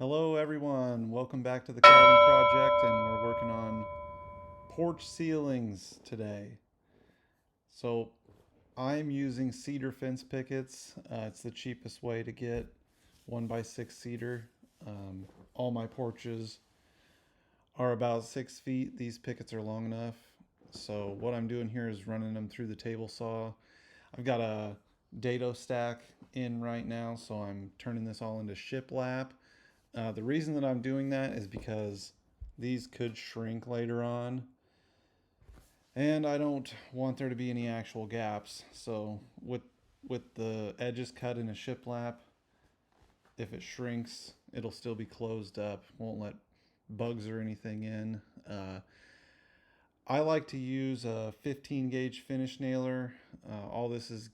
Hello everyone, welcome back to the cabin project, and we're working on porch ceilings today. So I'm using cedar fence pickets. It's the cheapest way to get 1x6 cedar. All my porches are about 6 feet. These pickets are long enough. So what I'm doing here is running them through the table saw. I've got a dado stack in right now, so I'm turning this all into shiplap. The reason that I'm doing that is because these could shrink later on, and I don't want there to be any actual gaps. So with the edges cut in a shiplap, if it shrinks, it'll still be closed up. Won't let bugs or anything in. I like to use a 15 gauge finish nailer. All this is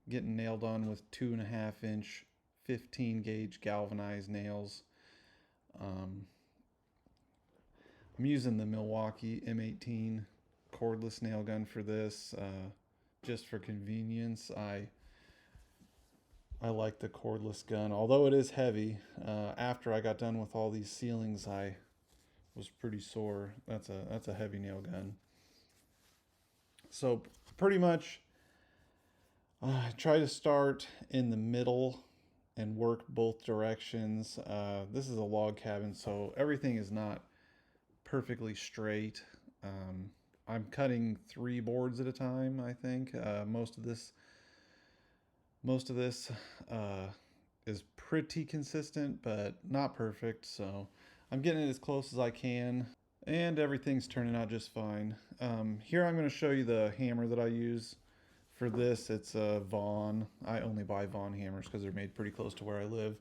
getting nailed on with 2.5 inch 15 gauge galvanized nails. Um, I'm using the Milwaukee M18 cordless nail gun for this, just for convenience. I like the cordless gun, although it is heavy. After I got done with all these ceilings, I was pretty sore. That's a heavy nail gun. So pretty much, try to start in the middle and work both directions. This is a log cabin, so everything is not perfectly straight. I'm cutting 3 boards at a time. I think most of this is pretty consistent, but not perfect. So I'm getting it as close as I can, and everything's turning out just fine. Here I'm going to show you the hammer that I use for this. It's a Vaughan. I only buy Vaughan hammers because they're made pretty close to where I live.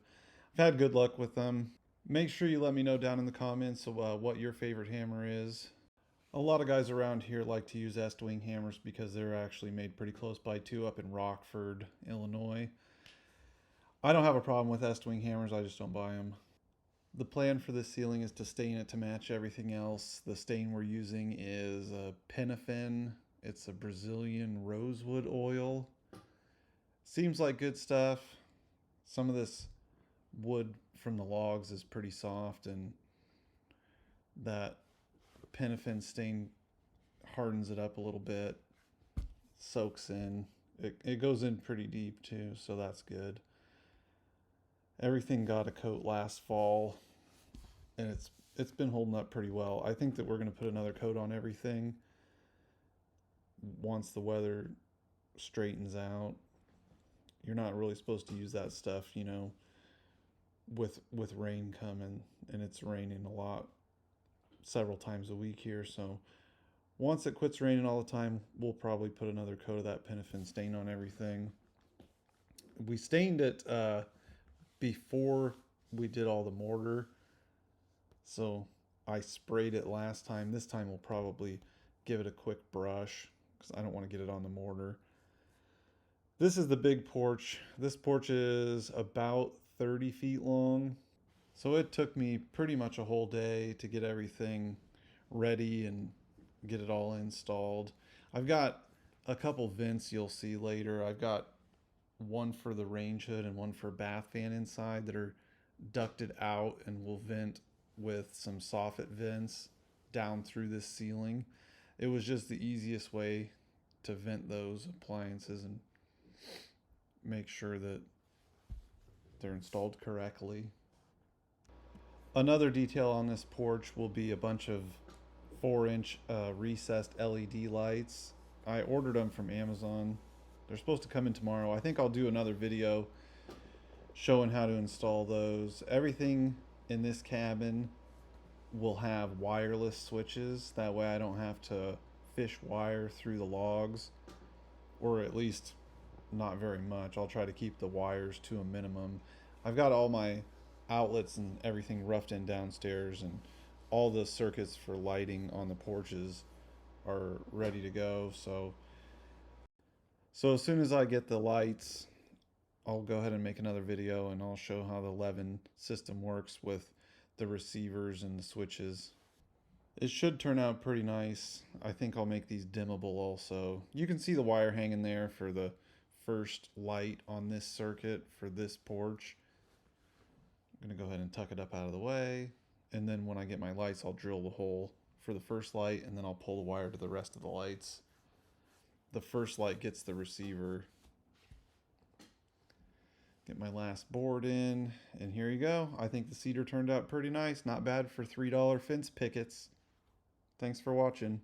I've had good luck with them. Make sure you let me know down in the comments what your favorite hammer is. A lot of guys around here like to use Estwing hammers because they're actually made pretty close by too, up in Rockford, Illinois. I don't have a problem with Estwing hammers, I just don't buy them. The plan for this ceiling is to stain it to match everything else. The stain we're using is a Penafin. It's a Brazilian rosewood oil. Seems like good stuff. Some of this wood from the logs is pretty soft, and that Penafin stain hardens it up a little bit, soaks in. It goes in pretty deep too, so that's good. Everything got a coat last fall, and it's been holding up pretty well. I think that we're going to put another coat on everything once the weather straightens out. You're not really supposed to use that stuff, with rain coming, and it's raining a lot several times a week here. So once it quits raining all the time, we'll probably put another coat of that Penafin stain on everything. We stained it before we did all the mortar, so I sprayed it last time. This time we'll probably give it a quick brush because I don't want to get it on the mortar. This is the big porch. This porch is about 30 feet long. So it took me pretty much a whole day to get everything ready and get it all installed. I've got a couple vents you'll see later. I've got one for the range hood and one for bath fan inside that are ducted out and will vent with some soffit vents down through this ceiling. It was just the easiest way to vent those appliances and make sure that they're installed correctly. Another detail on this porch will be a bunch of 4-inch recessed LED lights. I ordered them from Amazon. They're supposed to come in tomorrow. I think I'll do another video showing how to install those. Everything in this cabin will have wireless switches. That way I don't have to fish wire through the logs, or at least not very much. I'll try to keep the wires to a minimum. I've got all my outlets and everything roughed in downstairs, and all the circuits for lighting on the porches are ready to go. So as soon as I get the lights, I'll go ahead and make another video, and I'll show how the Levin system works with the receivers and the switches. It should turn out pretty nice. I think I'll make these dimmable also. You can see the wire hanging there for the first light on this circuit for this porch. I'm going to go ahead and tuck it up out of the way. And then when I get my lights, I'll drill the hole for the first light, and then I'll pull the wire to the rest of the lights. The first light gets the receiver. Get my last board in, and here you go. I think the cedar turned out pretty nice. Not bad for $3 fence pickets. Thanks for watching.